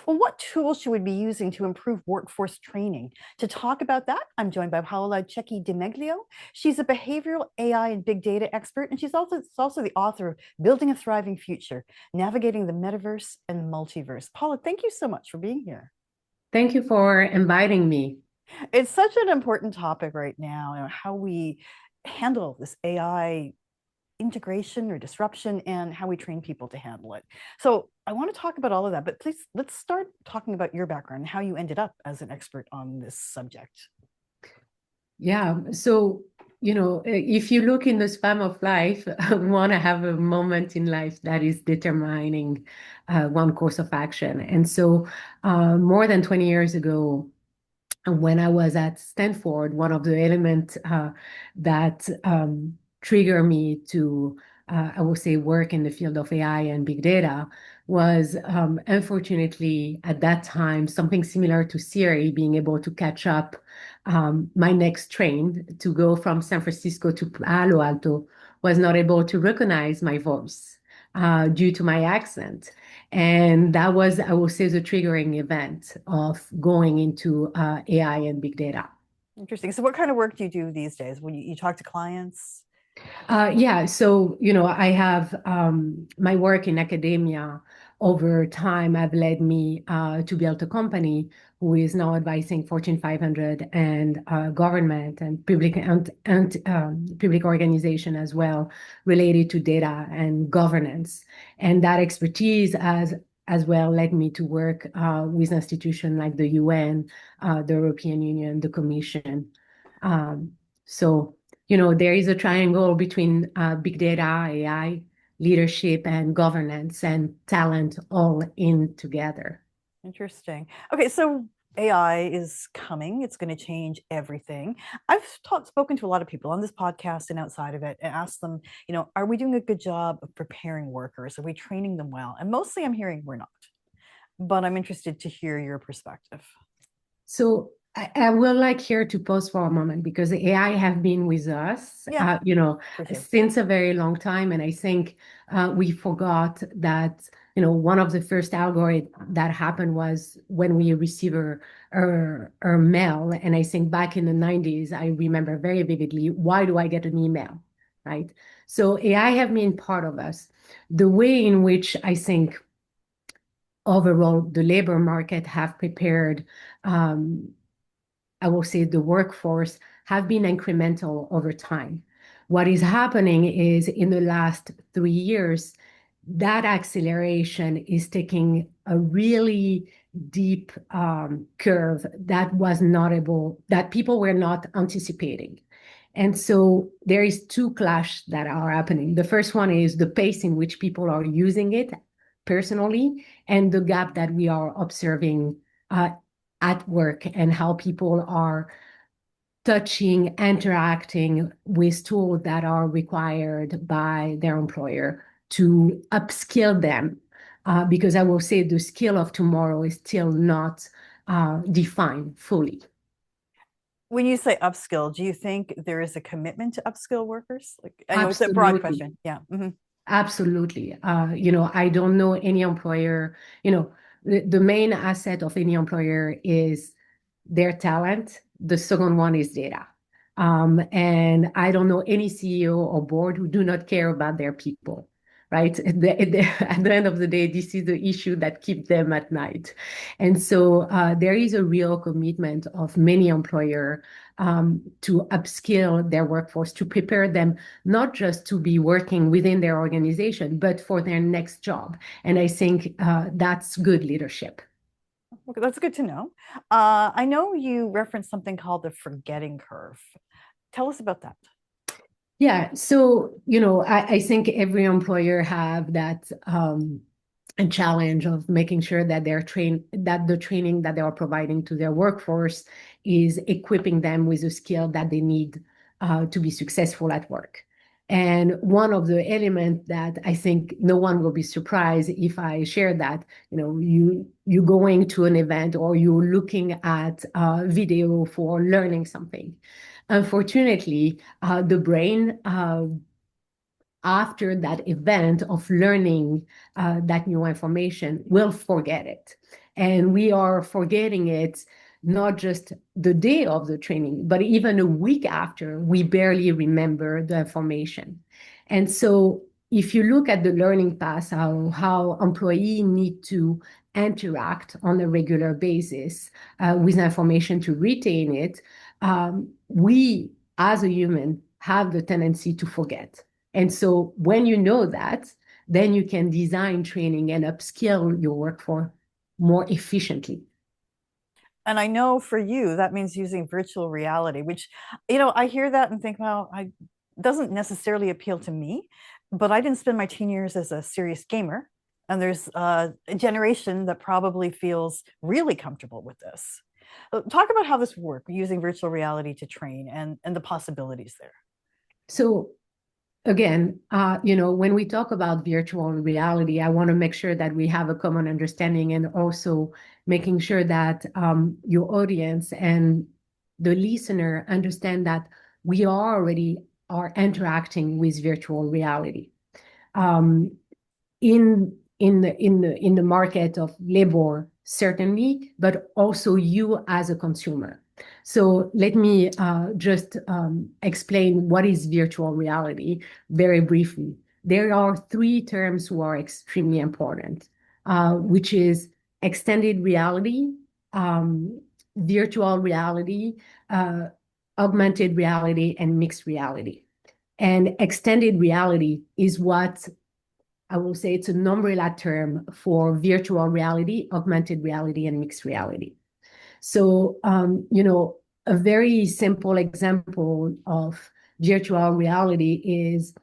Well, what tools should we be using to improve workforce training? To talk about that, I'm joined by Paola Cecci DiMeglio. She's a behavioral AI and big data expert, and she's also the author of Building a Thriving Future, Navigating the Metaverse and Multiverse. Paola, thank you so much for being here. Thank you for inviting me. It's such an important topic right now, how we handle this AI integration or disruption and how we train people to handle it. So I want to talk about all of that, but please let's start talking about your background and how you ended up as an expert on this subject. Yeah, so, if you look in the span of life, we want to have a moment in life that is determining one course of action. And so, more than 20 years ago, when I was at Stanford, one of the elements that triggered me to, I would say, work in the field of AI and big data was, unfortunately, at that time, something similar to Siri, being able to catch up my next train to go from San Francisco to Palo Alto was not able to recognize my voice due to my accent. And that was, I will say, the triggering event of going into AI and big data. Interesting. So what kind of work do you do these days when you talk to clients? Yeah, so, I have my work in academia over time have led me to build a company who is now advising Fortune 500 and government and public organization as well related to data and governance. And that expertise as well led me to work with institutions like the UN, the European Union, the Commission. So there is a triangle between big data, AI, leadership, and governance and talent all in together. Interesting. Okay, so AI is coming. It's going to change everything. I've spoken to a lot of people on this podcast and outside of it and asked them, are we doing a good job of preparing workers? Are we training them well? And mostly I'm hearing we're not, but I'm interested to hear your perspective. So I will like here to pause for a moment because AI have been with us, Yeah, for sure. since a very long time. And I think we forgot that, one of the first algorithms that happened was when we receive a mail. And I think back in the 90s, I remember very vividly, why do I get an email, right? So AI have been part of us. The way in which I think overall the labor market have prepared I will say the workforce have been incremental over time. What is happening is in the last 3 years, that acceleration is taking a really deep curve that was not able, that people were not anticipating. And so there is two clash that are happening. The first one is the pace in which people are using it personally, and the gap that we are observing at work and how people are touching, interacting with tools that are required by their employer to upskill them. Because I will say the skill of tomorrow is still not defined fully. When you say upskill, do you think there is a commitment to upskill workers? Like, I know it's a broad Absolutely. question. Yeah. Mhm. Absolutely. I don't know any employer, the main asset of any employer is their talent. The second one is data. And I don't know any CEO or board who do not care about their people, right? At the end of the day, this is the issue that keeps them at night. And so there is a real commitment of many employer to upskill their workforce, to prepare them not just to be working within their organization, but for their next job. And I think that's good leadership. Okay, that's good to know. I know you referenced something called the forgetting curve. Tell us about that. Yeah, so I think every employer have that a challenge of making sure that that the training that they are providing to their workforce is equipping them with the skill that they need to be successful at work. And one of the elements that I think no one will be surprised if I share that, you going to an event or you're looking at a video for learning something. Unfortunately, the brain after that event of learning that new information will forget it. And we are forgetting it not just the day of the training, but even a week after, we barely remember the information. And so if you look at the learning path, how employees need to interact on a regular basis with information to retain it, we as a human have the tendency to forget. And so when you know that, then you can design training and upskill your workforce more efficiently. And I know for you, that means using virtual reality, which, I hear that and think, well, I doesn't necessarily appeal to me, but I didn't spend my teen years as a serious gamer. And there's a generation that probably feels really comfortable with this. Talk about how this works using virtual reality to train and the possibilities there. So again, when we talk about virtual reality, I want to make sure that we have a common understanding and also making sure that your audience and the listener understand that we already are interacting with virtual reality. In the market of labor, certainly, but also you as a consumer. So let me just explain what is virtual reality very briefly. There are three terms who are extremely important, which is extended reality, virtual reality, augmented reality, and mixed reality. And extended reality is what I will say it's an umbrella term for virtual reality, augmented reality, and mixed reality. So, a very simple example of virtual reality is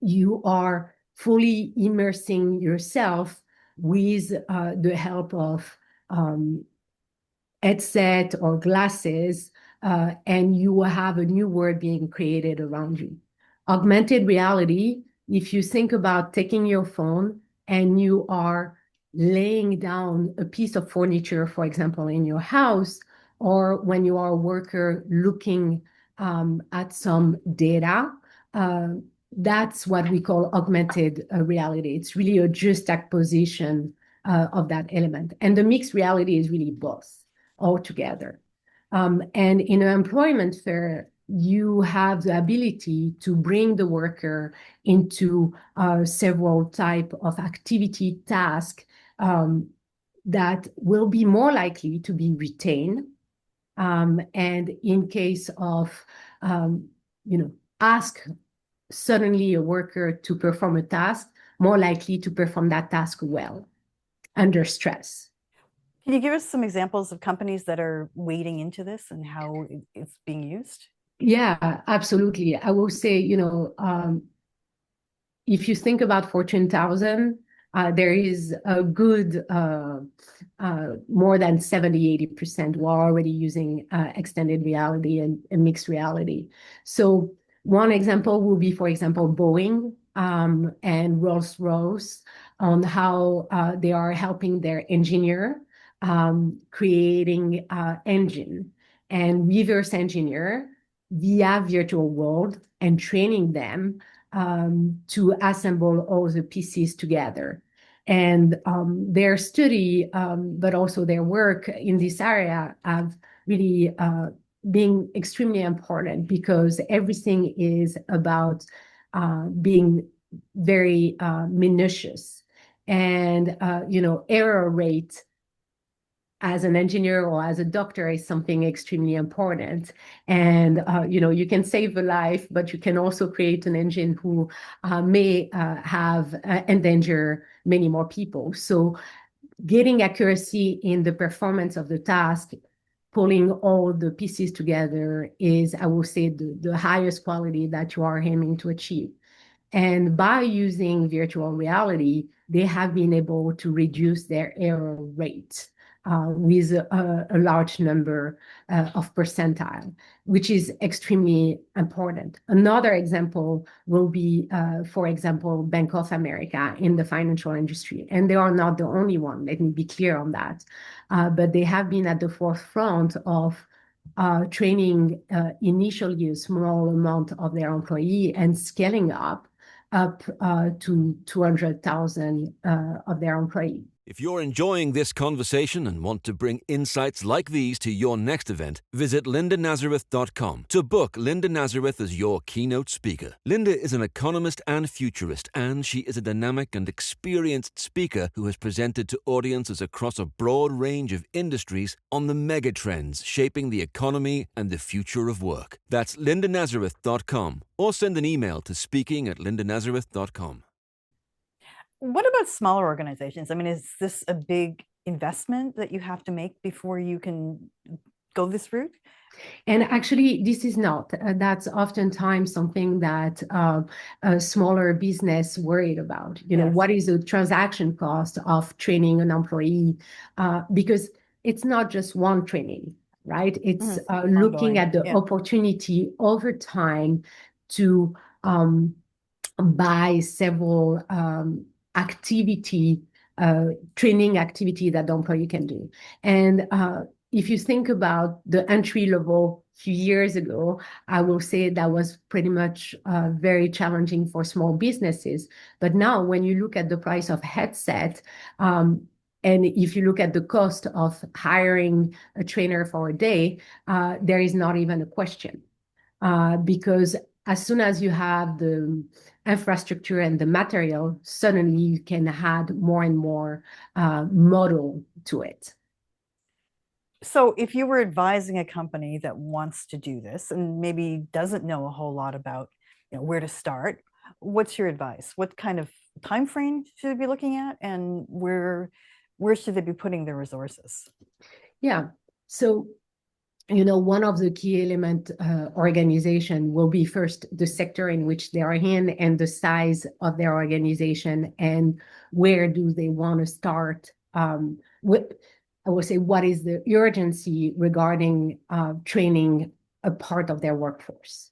you are fully immersing yourself with the help of headset or glasses, and you will have a new world being created around you. Augmented reality, if you think about taking your phone and you are laying down a piece of furniture, for example, in your house, or when you are a worker looking at some data, that's what we call augmented reality. It's really a juxtaposition of that element. And the mixed reality is really both altogether. And in an employment fair, you have the ability to bring the worker into several type of activity task that will be more likely to be retained. And in case of, ask suddenly a worker to perform a task, more likely to perform that task well under stress. Can you give us some examples of companies that are wading into this and how it's being used? Yeah, absolutely. I will say, if you think about Fortune 1000, there is a good more than 70-80% who are already using extended reality and mixed reality. So one example will be, for example, Boeing and Rolls-Royce on how they are helping their engineer creating engine and reverse engineer via virtual world and training them to assemble all the pieces together. And their study, but also their work in this area have really been extremely important because everything is about being very minutious. And, error rate as an engineer or as a doctor is something extremely important. And, you can save a life, but you can also create an engine who may have endanger many more people. So getting accuracy in the performance of the task, pulling all the pieces together is, I will say, the highest quality that you are aiming to achieve. And by using virtual reality, they have been able to reduce their error rate with a large number of percentile, which is extremely important. Another example will be, for example, Bank of America in the financial industry. And they are not the only one, let me be clear on that. But they have been at the forefront of training initially a small amount of their employee and scaling up to 200,000 of their employee. If you're enjoying this conversation and want to bring insights like these to your next event, visit lindanazareth.com to book Linda Nazareth as your keynote speaker. Linda is an economist and futurist, and she is a dynamic and experienced speaker who has presented to audiences across a broad range of industries on the megatrends shaping the economy and the future of work. That's lindanazareth.com, or send an email to speaking@lindanazareth.com. What about smaller organizations? I mean, is this a big investment that you have to make before you can go this route? And actually, this is not. That's oftentimes something that a smaller business worried about. You know, Yes. what is the transaction cost of training an employee? Because it's not just one training, right? It's looking Ongoing. at the Yeah. opportunity over time to buy several training activity that the employee can do. And if you think about the entry level few years ago, I will say that was pretty much very challenging for small businesses. But now when you look at the price of headset, and if you look at the cost of hiring a trainer for a day, there is not even a question. Because as soon as you have the infrastructure and the material, suddenly you can add more and more model to it. So if you were advising a company that wants to do this and maybe doesn't know a whole lot about, where to start, what's your advice? What kind of time frame should they be looking at, and where should they be putting their resources? Yeah. So one of the key element organization will be first the sector in which they are in and the size of their organization and where do they want to start. I would say, what is the urgency regarding training a part of their workforce?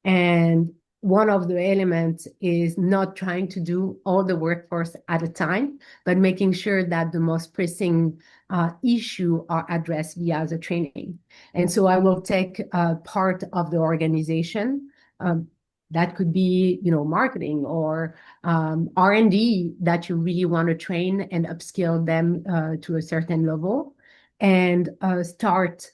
And one of the elements is not trying to do all the workforce at a time, but making sure that the most pressing issue are addressed via the training. And so I will take part of the organization. That could be, marketing or R&D that you really want to train and upskill them to a certain level, and start.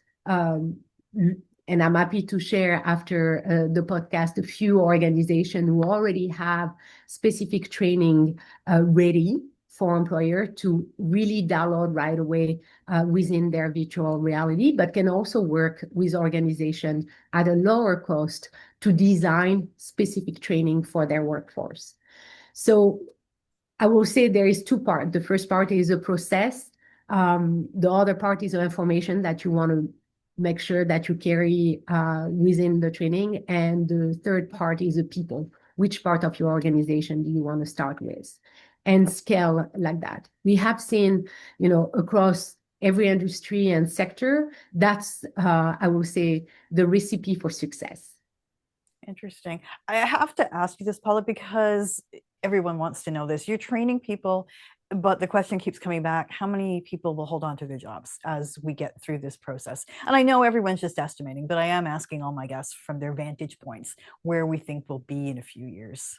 And I'm happy to share after the podcast a few organizations who already have specific training ready for employer to really download right away within their virtual reality, but can also work with organizations at a lower cost to design specific training for their workforce. So I will say there is two parts. The first part is a process. The other part is the information that you want to make sure that you carry within the training. And the third part is the people. Which part of your organization do you want to start with? And scale like that. We have seen, across every industry and sector, that's, I will say, the recipe for success. Interesting. I have to ask you this, Paula, because everyone wants to know this. You're training people, but the question keeps coming back: how many people will hold on to their jobs as we get through this process? And I know everyone's just estimating, but I am asking all my guests from their vantage points where we think we'll be in a few years.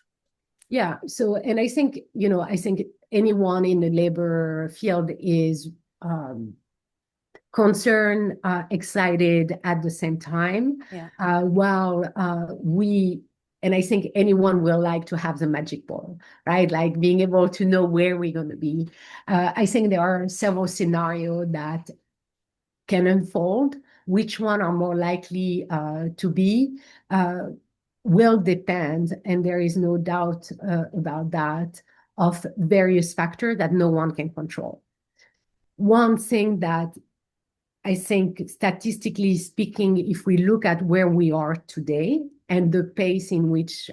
Yeah. So, and I think, I think anyone in the labor field is concerned, excited at the same time. Yeah. And I think anyone will like to have the magic ball, right? Like being able to know where we're going to be. I think there are several scenarios that can unfold. Which one are more likely to be will depend, and there is no doubt about that, of various factors that no one can control. One thing that I think, statistically speaking, if we look at where we are today and the pace in which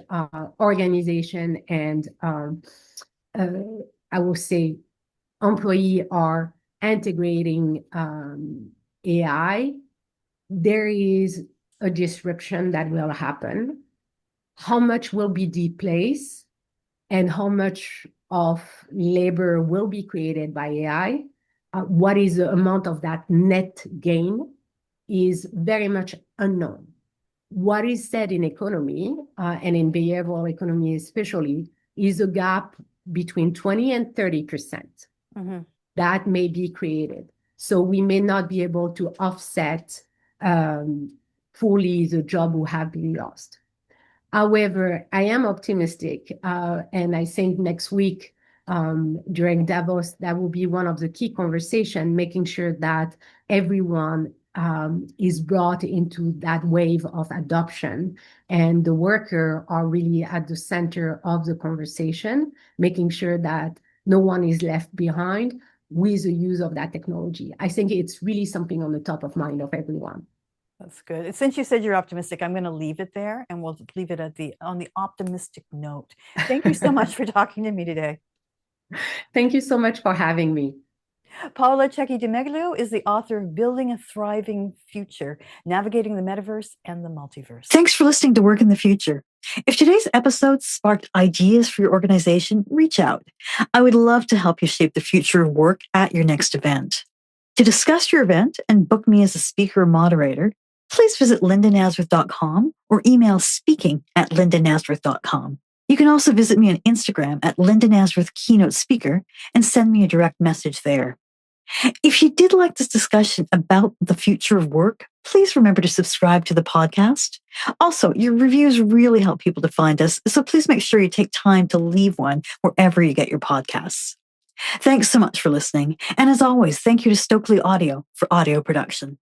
organization and I will say employee are integrating AI, there is a disruption that will happen. How much will be displaced and how much of labor will be created by AI? What is the amount of that net gain is very much unknown. What is said in economy, and in behavioral economy especially, is a gap between 20 and 30%. Mm-hmm. that may be created. So we may not be able to offset fully the job who have been lost. However, I am optimistic, and I think next week during Davos, that will be one of the key conversations, making sure that everyone is brought into that wave of adoption, and the workers are really at the center of the conversation, making sure that no one is left behind with the use of that technology. I think it's really something on the top of mind of everyone. That's good. Since you said you're optimistic, I'm going to leave it there, and we'll leave it on the optimistic note. Thank you so much for talking to me today. Thank you so much for having me. Paola Cecci DiMeglio is the author of Building a Thriving Future, Navigating the Metaverse and the Multiverse. Thanks for listening to Work in the Future. If today's episode sparked ideas for your organization, reach out. I would love to help you shape the future of work at your next event. To discuss your event and book me as a speaker or moderator, please visit lindanazareth.com or email speaking@lindanazareth.com. You can also visit me on Instagram at Linda Nazareth Keynote Speaker and send me a direct message there. If you did like this discussion about the future of work, please remember to subscribe to the podcast. Also, your reviews really help people to find us, so please make sure you take time to leave one wherever you get your podcasts. Thanks so much for listening. And as always, thank you to Stokely Audio for audio production.